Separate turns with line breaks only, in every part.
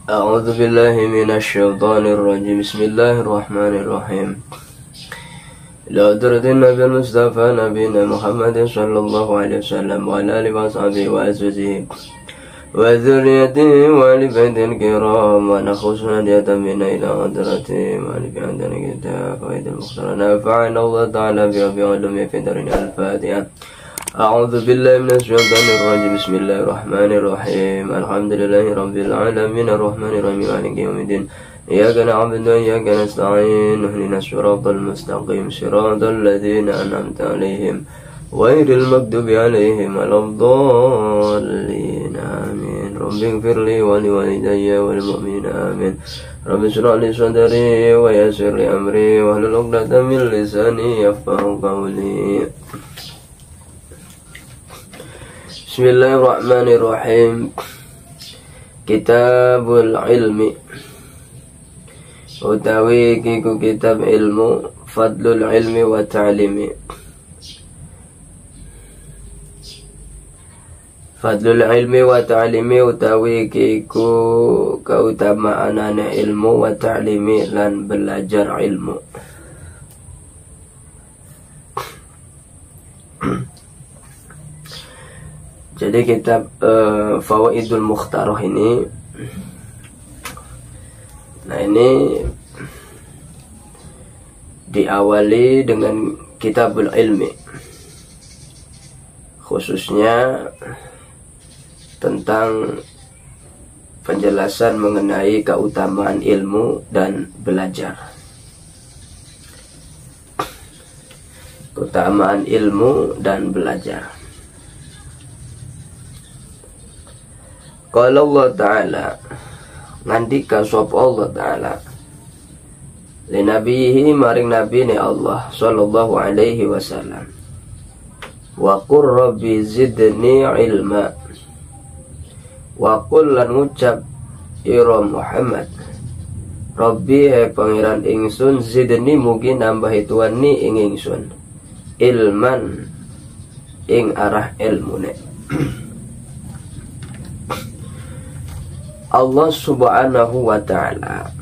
A'udzu billahi minasyaitonir rajim. Bismillahirrahmanirrahim. Ila hadratin Nabi Mustafa Nabiyina Muhammad sallallahu alaihi wasallam wa ala alihi wa sahbihi wa azwajihi wa dzurriyyatihi wa ali baitil kiram wa nakhusna diyatamina ila hadrati maliki andana kitab wa idil mukhtar nafa'ana Allah ta'ala bi ulumi fi darin al-Fatiha. أعوذ بالله من الشيطان الرجيم. بسم الله الرحمن الرحيم. الحمد لله رب العالمين الرحمن الرحيم مالك يوم الدين إياك نعبد وإياك نستعين اهدنا الصراط المستقيم صراط الذين أنعمت عليهم غير المغضوب عليهم ولا الضالين آمين. رب اغفر لي ولوالدي والمؤمنين آمين. رب اشرح لي صدري ويسر لي أمري واحلل عقدة من لساني يفقهوا قولي. Bismillahirrahmanirrahim. Kitabul ilmi utawi kiku kitab ilmu, fadlul ilmi wa ta'limi. Fadlul ilmi wa ta'limi utawi kiku kautamaanane ilmu wa ta'limi lan belajar ilmu. Jadi kitab Fawaidul Mukhtarah ini, nah ini diawali dengan Kitabul Ilmi, khususnya tentang penjelasan mengenai keutamaan ilmu dan belajar. Keutamaan ilmu dan belajar. Qala Allah Ta'ala, ngandika sapa Allah Ta'ala li nabihi maring nabi ni Allah sallallahu alaihi wasallam, wa qur rabbi zidni ilma, wa qul lan ngucap ira Muhammad, rabbi he pangeran ingsun, zidni mugi nambah tuani ing ingsun, ilman ing arah ilmune. Allah subhanahu wa ta'ala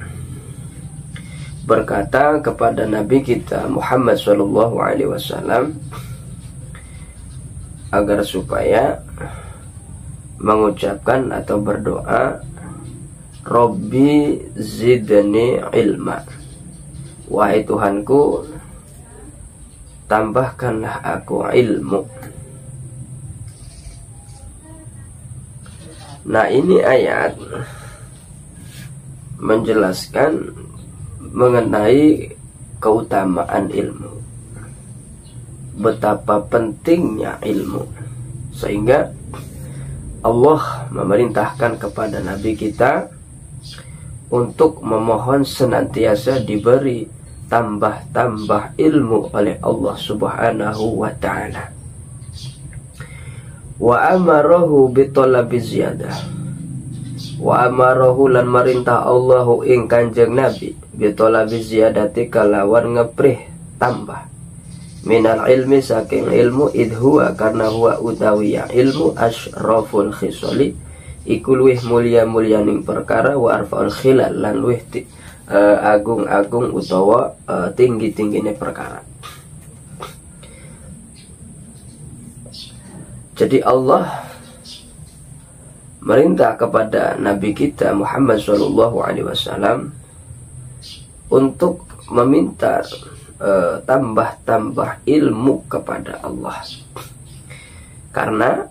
berkata kepada Nabi kita Muhammad sallallahu alaihi wasallam agar supaya mengucapkan atau berdoa, Rabbi zidni ilma, wahai Tuhanku, tambahkanlah aku ilmu. Nah, ini ayat menjelaskan mengenai keutamaan ilmu, betapa pentingnya ilmu, sehingga Allah memerintahkan kepada Nabi kita untuk memohon senantiasa diberi tambah-tambah ilmu oleh Allah subhanahu wa ta'ala. Wa amarahu bitolabi ziyadah, wa amarahu lan marintah Allahu ing kanjeng Nabi bitolabi ziyadati kalawan ngeprih tambah, minal ilmi saking ilmu, idhuwa karena huwa utawiya ilmu, asyraful khisali iku luwih mulia-mulyaning perkara, wa arfaul khilal lan luwih agung-agung utawa tinggi-tinggine perkara. Jadi Allah merintah kepada Nabi kita Muhammad SAW untuk meminta tambah-tambah ilmu kepada Allah, karena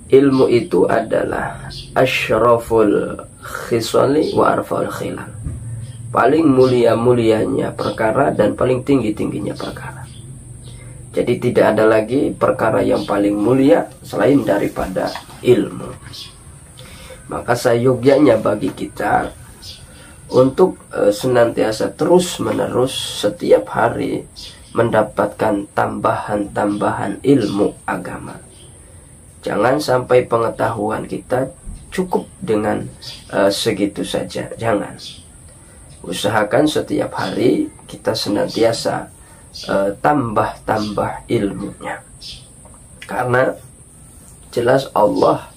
ilmu itu adalah asyraful khisali wa arfaul khilal, paling mulia-mulianya perkara dan paling tinggi-tingginya perkara. Jadi tidak ada lagi perkara yang paling mulia selain daripada ilmu. Maka sayogyanya bagi kita untuk senantiasa terus-menerus setiap hari mendapatkan tambahan-tambahan ilmu agama. Jangan sampai pengetahuan kita cukup dengan segitu saja. Jangan. Usahakan setiap hari kita senantiasa tambah-tambah ilmunya, karena jelas Allah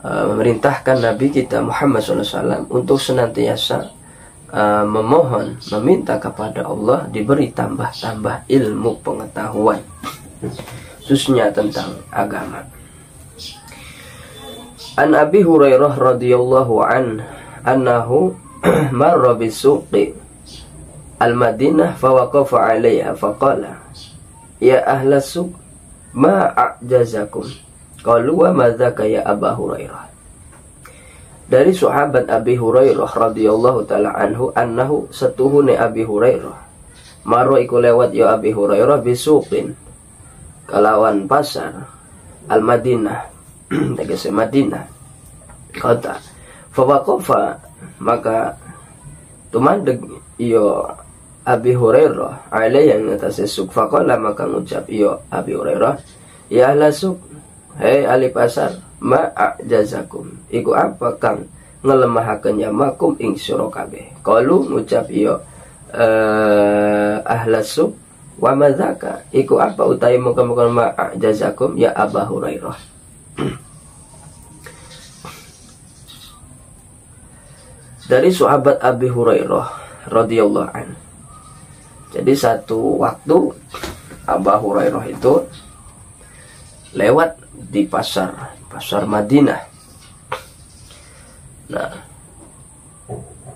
memerintahkan Nabi kita Muhammad SAW untuk senantiasa memohon, meminta kepada Allah diberi tambah-tambah ilmu pengetahuan, khususnya tentang agama. An Abi Hurairah radhiyallahu anhu marra bisuqi al-Madinah fawaqafa 'alaiha faqala ya ahla suq ma a'jazakum qalu wa madzaka ya Aba Hurairah. Dari sahabat Abi Hurairah radhiyallahu taala anhu annahu satuhune Abi Hurairah maro iku lewat ya Abi Hurairah bisuqin kalawan pasar al-Madinah tegese Madinah kota fawaqafa maka tumandeg yo Abi Hurairah alaihi yang atas suq faqala maka ngucap yo Abi Hurairah ya ahla suq hei ahli pasar ma'ajazakum iku apa kang ngelemahaken yamakum ing sira kabeh. Qalu ngucap yo ahla suq wa madzaka iku apa utahe muga-muga ma'ajazakum ya Aba Hurairah. Dari sahabat Abi Hurairah radhiyallahu anhu. Jadi satu waktu Abu Hurairah itu lewat di pasar Madinah. Nah,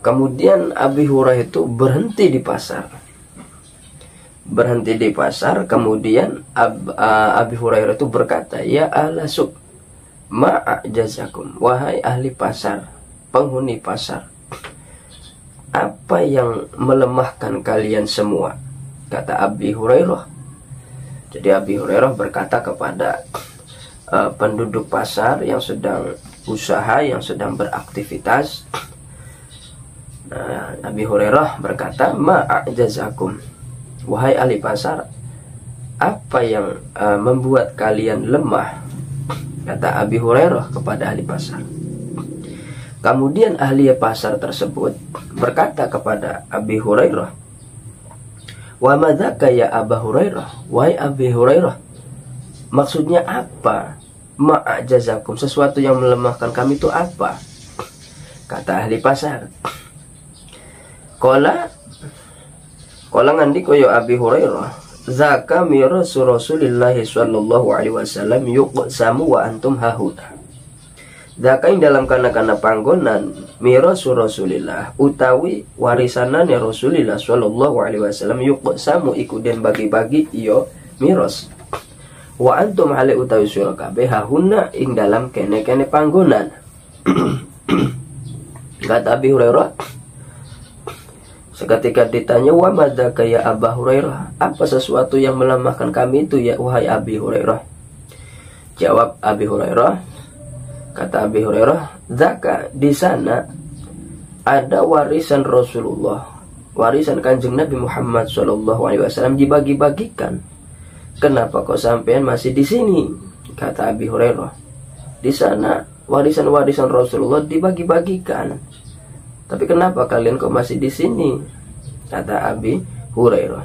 kemudian Abi Hurairah itu berhenti di pasar. Kemudian Abi Hurairah itu berkata, "Ya ahla suq, ma'ajazakum, wahai ahli pasar, penghuni pasar. Apa yang melemahkan kalian semua?" Kata Abi Hurairah. Jadi Abi Hurairah berkata kepada penduduk pasar yang sedang usaha, yang sedang beraktivitas. Abi Hurairah berkata, "Ma'ajazakum, wahai ahli pasar, apa yang membuat kalian lemah?" Kata Abi Hurairah kepada ahli pasar. Kemudian ahli pasar tersebut berkata kepada Abi Hurairah, "Wa madzaka ya Aba Hurairah, wahai Abi Hurairah, maksudnya apa? Ma'ajazakum, sesuatu yang melemahkan kami itu apa?" Kata ahli pasar. Qala ngandika ya Abi Hurairah, "Zaka mirasu Rasulillah sallallahu alaihi wasallam yuqsamu wa antum hahuna." Zakain dalam kana-kana panggonan mirasu Rasulillah utawi warisanane Rasulillah sallallahu alaihi wasallam yuqsamu iku den bagi-bagi iyo miras. Wa antum hale utawi sira kabeh hahuna ing dalam kene-kene panggonan. Kata Abi Hurairah, seketika ditanya, "Wa madzaka ya Aba Hurairah, apa sesuatu yang melemahkan kami itu ya wahai Abi Hurairah?" Jawab Abi Hurairah, kata Abi Hurairah, "Zaka, di sana ada warisan Rasulullah, warisan Kanjeng Nabi Muhammad SAW dibagi-bagikan. Kenapa kok sampean masih di sini?" Kata Abi Hurairah, "Di sana warisan-warisan Rasulullah dibagi-bagikan. Tapi kenapa kalian kok masih di sini?" Kata Abi Hurairah,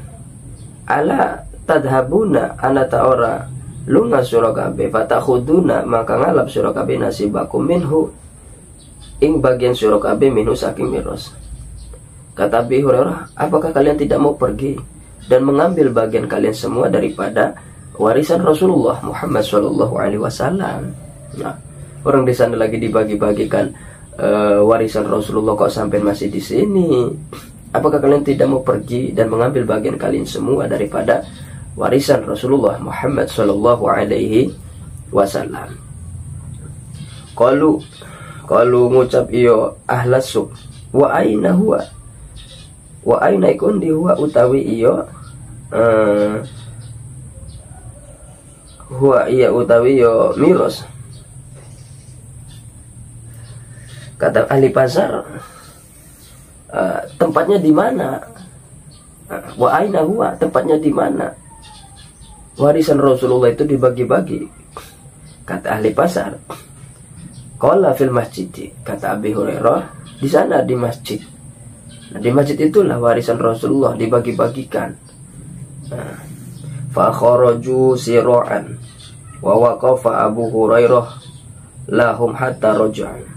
"Ala tadhabuna anata ora lunga sura kabeh fatakhuduna maka ngalap sura kabeh nasibakum minhu ing bagian sura kabeh minhu saking miras." Kata Abi Hurairah, "Apakah kalian tidak mau pergi dan mengambil bagian kalian semua daripada warisan Rasulullah Muhammad sallallahu alaihi wasallam?" Nah, orang di sana lagi dibagi-bagikan warisan Rasulullah, kok sampai masih di sini? Apakah kalian tidak mau pergi dan mengambil bagian kalian semua daripada warisan Rasulullah Muhammad sallallahu alaihi wasallam? Qalu ngucap iyo ahlas suq, wa aina huwa, wa aina ikun di huwa utawi iyo huwa iya utawi yo miros. Kata ahli pasar, tempatnya di mana? Wa aina huwa, tempatnya di mana warisan Rasulullah itu dibagi-bagi? Kata ahli pasar, qala fil masjid. Kata Abi Hurairah, di sana di masjid. Nah, di masjid itulah warisan Rasulullah dibagi-bagikan. Fa kharaju sira'an wa waqafa Abu Hurairah lahum hatta raja'u.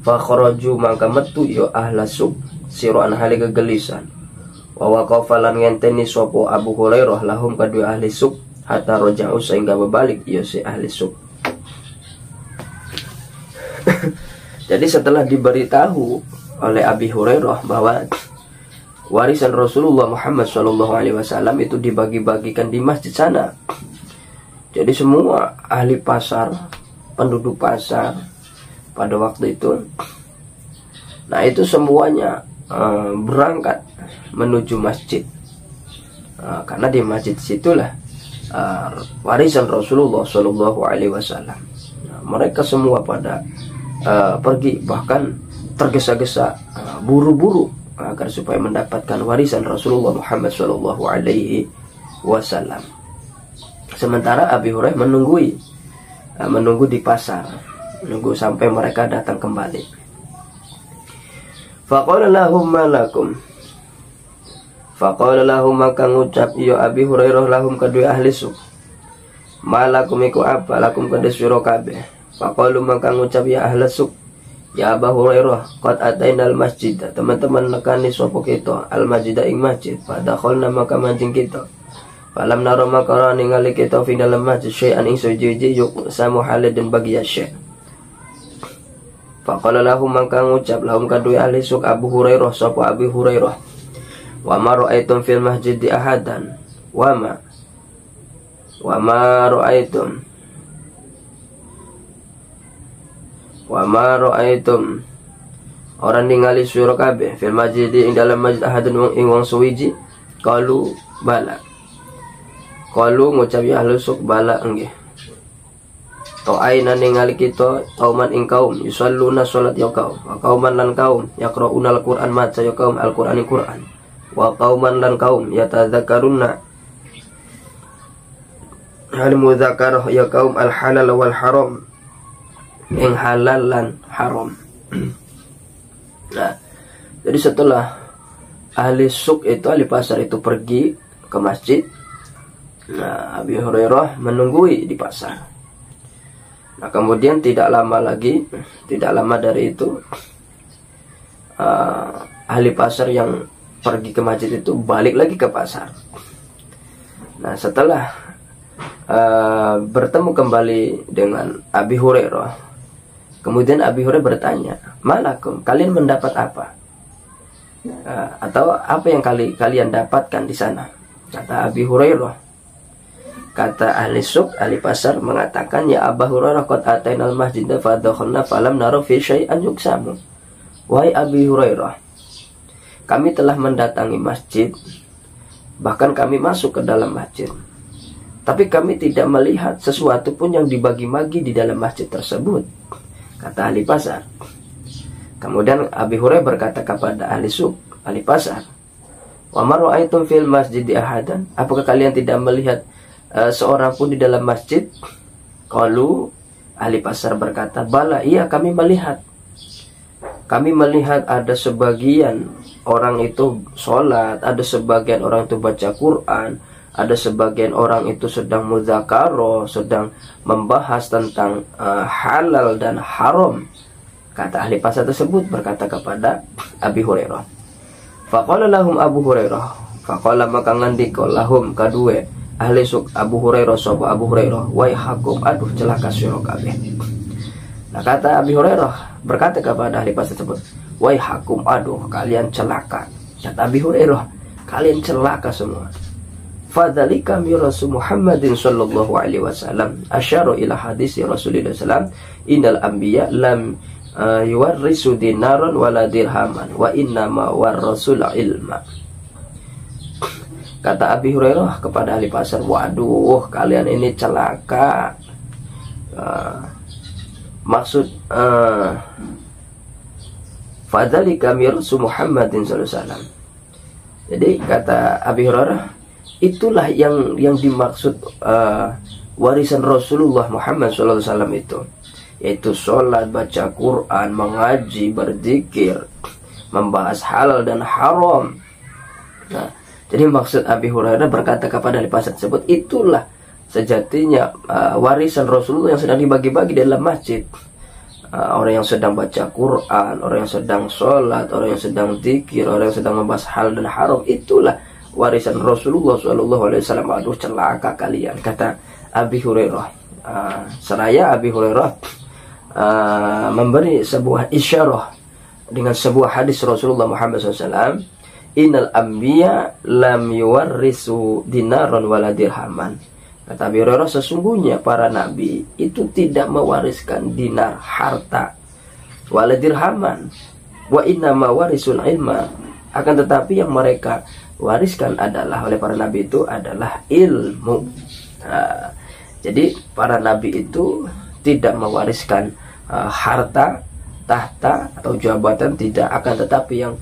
Fa kharaju mangka metu ya ahla suq siroan hale kegelisan. Wa waqafa lan ngenteni sapa Abu Hurairah lahum kadua ahli suq hatta raja'u sehingga berbalik ya si ahli suq. Jadi setelah diberitahu oleh Abi Hurairah bahwa warisan Rasulullah Muhammad SAW itu dibagi-bagikan di masjid sana. Jadi semua ahli pasar, penduduk pasar pada waktu itu, nah itu semuanya berangkat menuju masjid, karena di masjid situlah warisan Rasulullah SAW. Nah, mereka semua pada pergi, bahkan tergesa-gesa buru-buru agar supaya mendapatkan warisan Rasulullah Muhammad SAW. Sementara Abi Hurairah menunggu di pasar, menunggu sampai mereka datang kembali. Faqala lahum malakum. Faqala lahum maka ngucap ya Abi Hurairah lahum kedua ahli suq. Malakum iku apa lakum kada sira kabeh. Faqalu maka ngucap ya ahli suq. Ya Abu Hurairah qad atainal masjid. Teman-teman nekani sapa kita al masjid ing masjid. Padahal maka mancing kita. Falam naro maka ningali kita fi dalam masjid syai'an ing sujiji yuk samu halid dan bagi syai'. Faqala lahum maka ngucap lahum kadua ahli suq Abu Hurairah sapa Abi Hurairah. Wa ma ra'aitum fil masjid ahadan. Wa ma ra'aitum. Wa ma ra'aitum. Orang ningali sira kabeh fil masjid ing dalam masjid ahadan ing wong suwiji. Qalu bala. Qalu ngucap ya ahli suq bala nggih. Ta'aina ningali kita kauman ing kaum yusalluna salat ya kaum wa kauman lan kaum yaqra'una al-Qur'an maca ya kaum al-Qur'an ing Qur'an wa kauman lan kaum yatadzakaruna hal mudzakarah ya kaum al-halal wal haram ing halal lan haram. Nah, jadi setelah ahli suq itu, ahli pasar itu pergi ke masjid, nah Abi Hurairah menunggui di pasar. Nah kemudian tidak lama dari itu ahli pasar yang pergi ke masjid itu balik lagi ke pasar. Nah setelah bertemu kembali dengan Abi Hurairah, kemudian Abi Hurairah bertanya, malakum, kalian mendapat apa? Atau apa yang kalian dapatkan di sana? Kata Abi Hurairah, kata ahli suq, ahli pasar mengatakan, ya Abu Hurairah qad atainal masjid fa dakhalna falam nara fi syai'an yuksamu. Wahai Abi Hurairah, kami telah mendatangi masjid, bahkan kami masuk ke dalam masjid, tapi kami tidak melihat sesuatu pun yang dibagi-bagi di dalam masjid tersebut, kata ahli pasar. Kemudian Abi Hurairah berkata kepada ahli suq, ahli pasar, wa ma ra'aitum fil masjid ahadan, apakah kalian tidak melihat seorang pun di dalam masjid? Qalu, ahli pasar berkata, bala, iya kami melihat. Kami melihat ada sebagian orang itu sholat, ada sebagian orang itu baca Quran, ada sebagian orang itu sedang mudzakarah, sedang membahas tentang halal dan haram. Kata ahli pasar tersebut berkata kepada Abi Hurairah. Faqala lahum Abu Hurairah, faqala maka ngandika lahum kadue ahli suq Abu Hurairah sapa Abu Hurairah, wai hakum, aduh celaka sira kabeh. Nah kata Abi Hurairah berkata kepada ahli pasar tersebut, wai hakum, aduh kalian celaka. Kata Abi Hurairah, kalian celaka semua. Fadzalika mi Rasul Muhammadin sallallahu alaihi wasallam asyara ila hadis Rasulullah sallam, innal anbiya lam yuwarrisu dinaran wala dirhaman wa inna ma warrasul ilma. Kata Abi Hurairah kepada ahli pasar, waduh kalian ini celaka. Maksud fadzalika mi Rasul Muhammadin sallallahu alaihi wasallam. Jadi kata Abi Hurairah, itulah yang dimaksud warisan Rasulullah Muhammad sallallahu alaihi wasallam itu, yaitu sholat, baca Quran, mengaji, berzikir, membahas halal dan haram. Nah, jadi maksud Abi Hurairah berkata kepada ahli pasar tersebut, itulah sejatinya warisan Rasulullah yang sedang dibagi-bagi dalam masjid. orang yang sedang baca Quran, orang yang sedang sholat, orang yang sedang zikir, orang yang sedang membahas hal dan haram, itulah warisan Rasulullah SAW. Aduh celaka kalian, kata Abi Hurairah. Seraya Abi Hurairah memberi sebuah isyarah dengan sebuah hadis Rasulullah Muhammad SAW. Innal anbiya lam yuwarrisu dinaron wala dirhaman. Kata Abi Hurairah, sesungguhnya para nabi itu tidak mewariskan dinar, harta, wala dirhaman, wa inna ma warisul ilma. Akan tetapi yang mereka wariskan adalah, oleh para nabi itu adalah ilmu. Jadi para nabi itu tidak mewariskan harta, tahta atau jabatan, tidak. Akan tetapi yang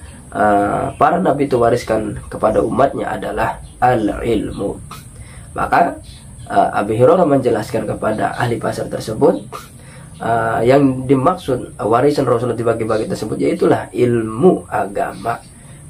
para nabi itu wariskan kepada umatnya adalah al-ilmu. Maka Abi Hurairah menjelaskan kepada ahli pasar tersebut, yang dimaksud warisan Rasulullah dibagi-bagi tersebut yaitulah ilmu agama.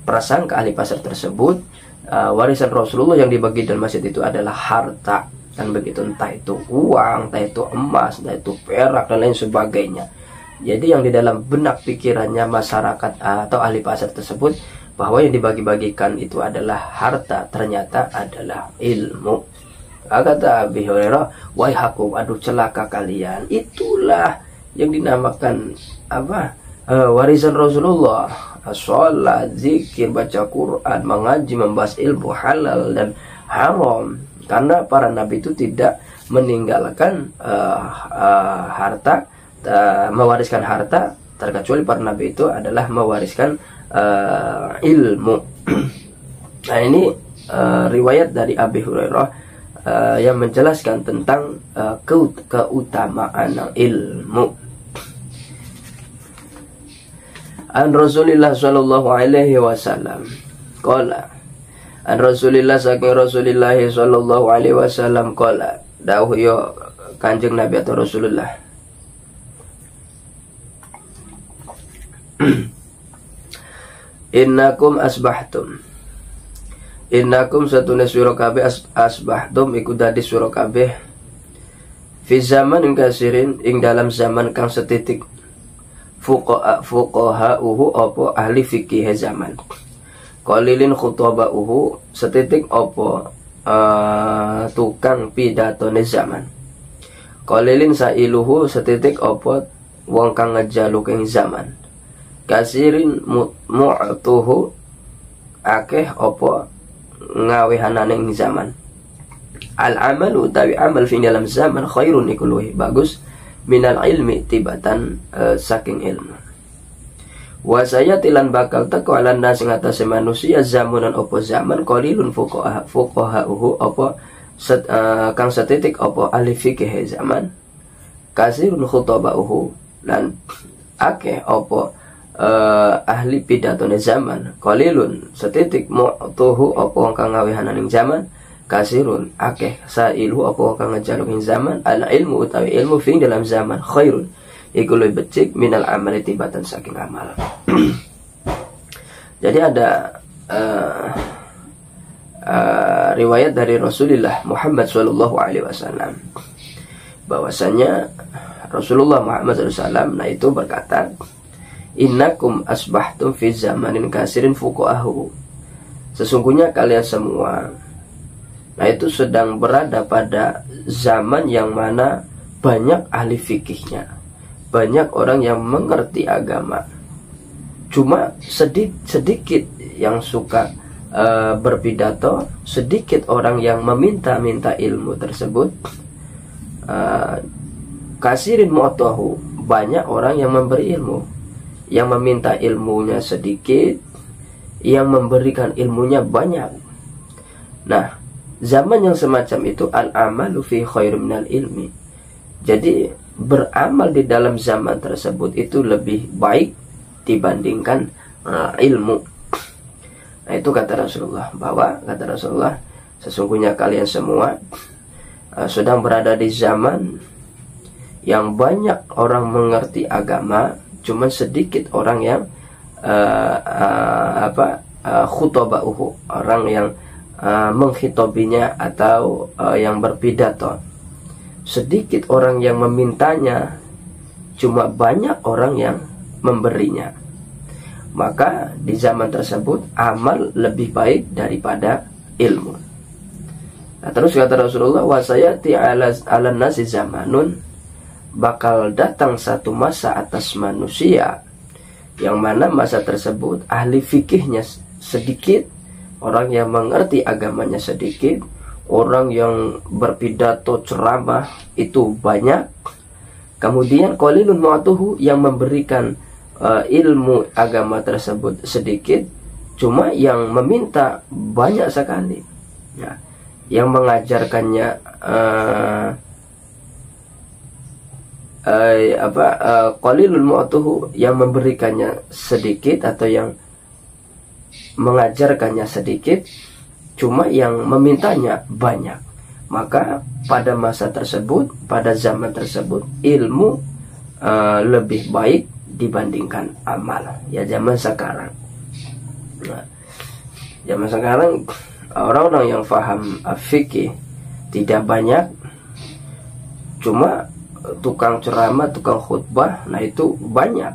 Prasangka ahli pasar tersebut, warisan Rasulullah yang dibagi dalam masjid itu adalah harta, dan begitu, entah itu uang, entah itu emas, entah itu perak dan lain sebagainya. Jadi yang di dalam benak pikirannya masyarakat atau ahli pasar tersebut bahwa yang dibagi-bagikan itu adalah harta, ternyata adalah ilmu. Kata Abi Hurairah, wahai hakum, aduh celaka kalian, itulah yang dinamakan warisan Rasulullah. Sholat, zikir, baca Quran, mengaji, membahas ilmu halal dan haram. Karena para nabi itu tidak meninggalkan harta, mewariskan harta, terkecuali para nabi itu adalah mewariskan ilmu. Nah, ini riwayat dari Abi Hurairah yang menjelaskan tentang keutamaan ilmu. An Rasulillah sallallahu alaihi wasallam qala, an Rasulillah saking Rasulillah sallallahu alaihi wasallam qala, dawuh yo Kanjeng Nabi atau Rasulullah, innakum asbahtum, innakum satuna sira kabeh asbahtum iku dadi sira kabeh fi zaman ing kasirin ing dalam zaman kang setitik fuqahauhu apa ahli fikih zaman, qalilin khutabauhu setitik apa tukang pidatone zaman, qalilin sailuhu setitik apa wong kang ngejaluk ing zaman, kasirin mu'tuhu akeh apa ngawehanane ing zaman. Al amal utawi amal fi dalam zaman khairun iku luwih bagus minal ilmi tibatan saking ilmu. Wa sayatilan bakal teko ala nas ngatasé manusia zamanan opo zaman qalilun fuqahauhu opo kang setitik opo ahli fikih zaman, kasirun khutabauhu lan akeh opo ahli pidatone zaman, qalilun setitik mu'tuhu opo kang ngawehananing zaman, kasirun akeh sailu opo kang ngejalukin zaman. Al ilmu utawi ilmu fi dalam zaman khairun iku luwih becik minal amali tibatan saking amal. Jadi ada riwayat dari Rasulullah Muhammad sallallahu alaihi wasallam bahwasanya Rasulullah Muhammad SAW nah itu berkata, innakum asbahtum fi zamanin kasirin fuqahahu, sesungguhnya kalian semua nah itu sedang berada pada zaman yang mana banyak ahli fikihnya, banyak orang yang mengerti agama, cuma sedikit yang suka berpidato, sedikit orang yang meminta-minta ilmu tersebut. Kasirin mu'tahu, banyak orang yang memberi ilmu, yang meminta ilmunya sedikit, yang memberikan ilmunya banyak. Nah, zaman yang semacam itu al-amalu fi khairin minal ilmi. Jadi beramal di dalam zaman tersebut itu lebih baik dibandingkan ilmu. Nah, itu kata Rasulullah, bahwa kata Rasulullah sesungguhnya kalian semua sedang berada di zaman yang banyak orang mengerti agama, cuma sedikit orang yang khutabauhu, orang yang menghitobinya atau yang berpidato. Sedikit orang yang memintanya, cuma banyak orang yang memberinya. Maka di zaman tersebut amal lebih baik daripada ilmu. Nah, terus kata Rasulullah, wasayati ala nasi zamanun, bakal datang satu masa atas manusia yang mana masa tersebut ahli fikihnya sedikit, orang yang mengerti agamanya sedikit, orang yang berpidato ceramah itu banyak. Kemudian qalilun mu'atuhu, yang memberikan ilmu agama tersebut sedikit, cuma yang meminta banyak sekali. Ya, yang mengajarkannya qalilun mu'atuhu, yang memberikannya sedikit atau yang mengajarkannya sedikit, cuma yang memintanya banyak. Maka pada masa tersebut, pada zaman tersebut, ilmu lebih baik dibandingkan amal. Ya, zaman sekarang. Nah, zaman sekarang orang-orang yang faham fikih tidak banyak, cuma tukang ceramah, tukang khutbah, nah itu banyak.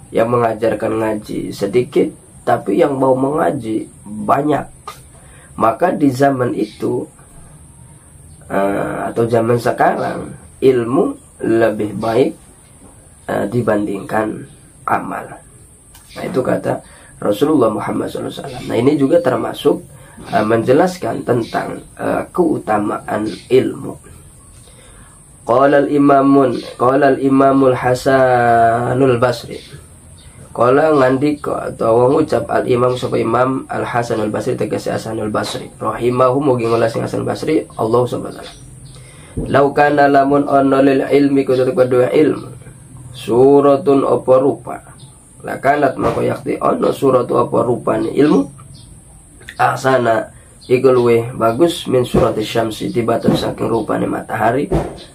Yang mengajarkan ngaji sedikit, tapi yang mau mengaji banyak. Maka di zaman itu atau zaman sekarang, ilmu lebih baik dibandingkan amal. Nah, itu kata Rasulullah Muhammad SAW. Nah, ini juga termasuk menjelaskan tentang keutamaan ilmu. Qala al-imamul Hasanul Basri. Qala ngandika atau ngucap al-imam sapa Imam Al-Hasanul Basri, tegese Hasanul Basri rahimahu, mugi ngulas sing Hasan Basri Allah subhanahu wa ta'ala. Lau kana lamun ana lil ilmi kudu kedua ilmu suratun apa rupa, lakanat maka yakti ana suratu apa rupane ilmu ahsana iku luweh bagus min surati syamsi, tibatan saking rupane matahari,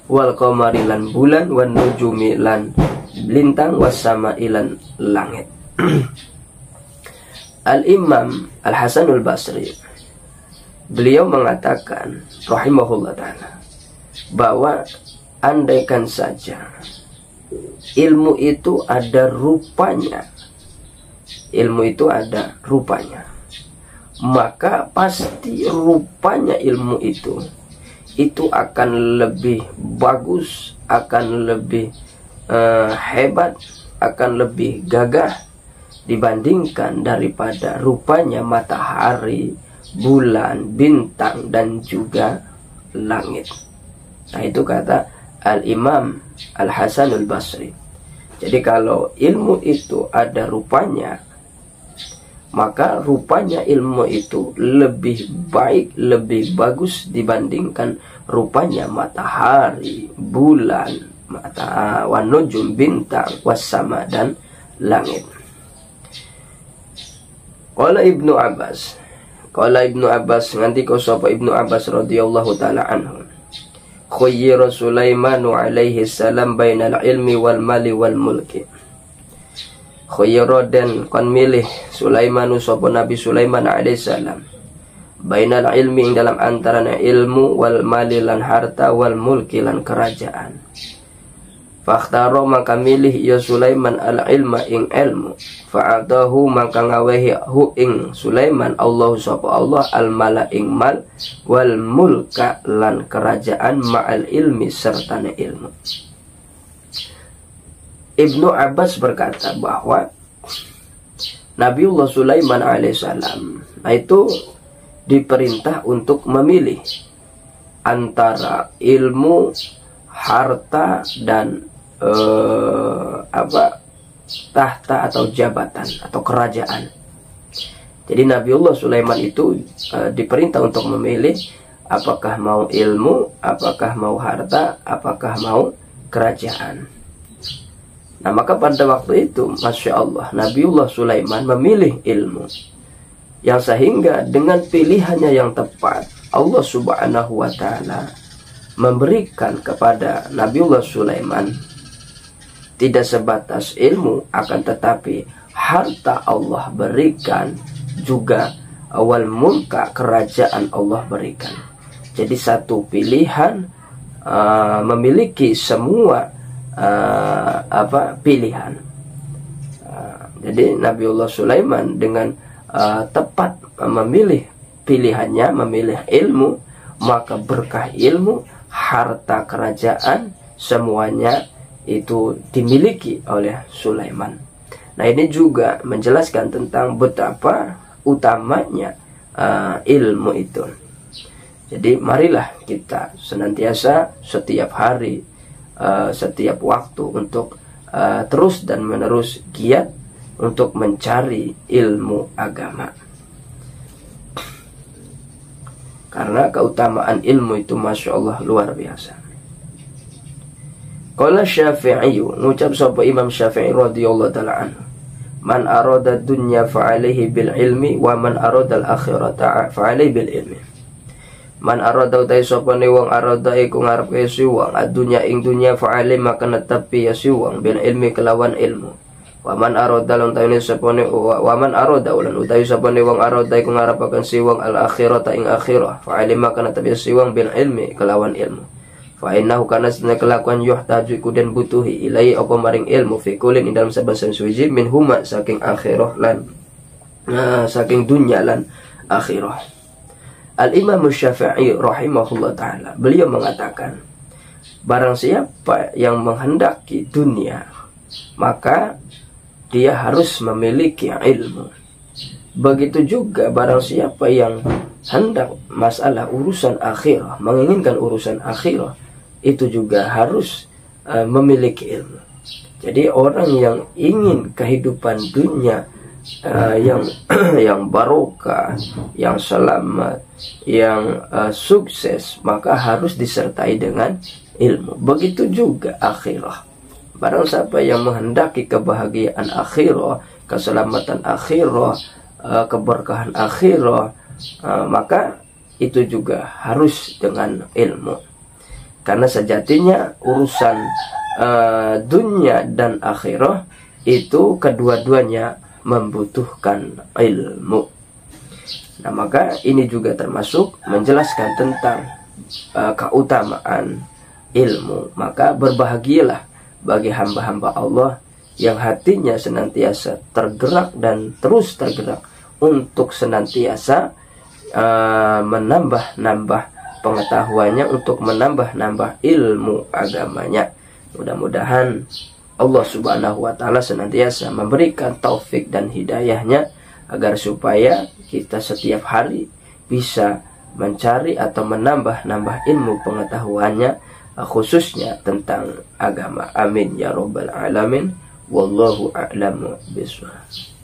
wal qamari lan bulan, wan nujumi lan lintang, wasama ilan langit. Al-Imam Al-Hasanul Basri, beliau mengatakan rahimahullah ta'ala, bahwa andaikan saja ilmu itu ada rupanya, ilmu itu ada rupanya, maka pasti rupanya ilmu itu akan lebih bagus, akan lebih hebat, akan lebih gagah dibandingkan daripada rupanya matahari, bulan, bintang, dan juga langit. Nah, itu kata Al-Imam Al-Hasanul Basri. Jadi kalau ilmu itu ada rupanya, maka rupanya ilmu itu lebih baik, lebih bagus dibandingkan rupanya matahari, bulan, wan nujum, bintang, wassama, dan langit. Qala Ibnu Abbas nganti ko sapa Ibnu Abbas radhiyallahu taala anhu, khayyara Sulaimanu alaihi salam bainal ilmi wal mali wal mulki. Khayyara dan kon milih Sulaimanu sapa Nabi Sulaiman alaihi salam bainal ilmi ing dalam antaranya ilmu, wal mali lan harta, wal mulki lan kerajaan. Fakhtaro maka milih ya Sulaiman al-ilma ing ilmu, fa'atahu maka ngawehi hu ing Sulaiman Allah sapa Allah al-mala ing mal, wal mulka lan kerajaan ma'al ilmi sertane ilmu. Ibnu Abbas berkata bahwa Nabiullah Sulaiman alaihissalam itu diperintah untuk memilih antara ilmu, harta, dan tahta atau jabatan atau kerajaan. Jadi Nabiullah Sulaiman itu diperintah untuk memilih apakah mau ilmu, apakah mau harta, apakah mau kerajaan. Nah, maka pada waktu itu, Masya Allah, Nabiullah Sulaiman memilih ilmu, yang sehingga dengan pilihannya yang tepat, Allah Subhanahu wa Ta'ala memberikan kepada Nabiullah Sulaiman tidak sebatas ilmu, akan tetapi harta Allah berikan, juga awal mulka, kerajaan Allah berikan. Jadi satu pilihan memiliki semua pilihan. Jadi Nabiullah Sulaiman dengan tepat memilih pilihannya, memilih ilmu, maka berkah ilmu, harta kerajaan, semuanya itu dimiliki oleh Sulaiman. Nah, ini juga menjelaskan tentang betapa utamanya ilmu itu. Jadi marilah kita senantiasa setiap hari, setiap waktu untuk terus dan menerus giat untuk mencari ilmu agama. Karena keutamaan ilmu itu Masya Allah luar biasa. Qala Syafi'i, ngucap sapa Imam Syafi'i radhiyallahu ta'ala anhu, man arada dunya fa'alaihi bil ilmi wa man arada al akhirata fa'alaihi bil ilmi. Man arada utai sapa ne wong arada iku ngarepe siwang adunya ing dunya fa'alaihi maka netepi ya siwang bil ilmi kelawan ilmu. Waman aroda lan tawene sapane waman aroda ulan utawi sapane wong aroda iku ngarepaken siwang al akhirata ing akhirah fa alima kana tabi siwang bil ilmi kelawan ilmu fa innahu kana sunna kelakuan yuhtaju iku den butuhi ilai apa maring ilmu fi kulin ing dalam saben suci min huma saking akhirah lan saking dunya lan akhirah. Al Imam Syafi'i rahimahullah taala beliau mengatakan, barang siapa yang menghendaki dunia maka dia harus memiliki ilmu. Begitu juga barang siapa yang hendak masalah urusan akhirah, menginginkan urusan akhirah, itu juga harus memiliki ilmu. Jadi orang yang ingin kehidupan dunia yang barokah, yang selamat, yang sukses, maka harus disertai dengan ilmu. Begitu juga akhirah. Barang siapa yang menghendaki kebahagiaan akhirah, keselamatan akhirah, keberkahan akhirah, maka itu juga harus dengan ilmu. Karena sejatinya urusan dunia dan akhirah itu kedua-duanya membutuhkan ilmu. Nah, maka ini juga termasuk menjelaskan tentang keutamaan ilmu. Maka berbahagialah bagi hamba-hamba Allah yang hatinya senantiasa tergerak dan terus tergerak untuk senantiasa menambah-nambah pengetahuannya, untuk menambah-nambah ilmu agamanya. Mudah-mudahan Allah Subhanahu wa ta'ala senantiasa memberikan taufik dan hidayahnya agar supaya kita setiap hari bisa mencari atau menambah-nambah ilmu pengetahuannya, khususnya tentang agama. Amin ya rabbal alamin. Wallahu a'lamu bishawab.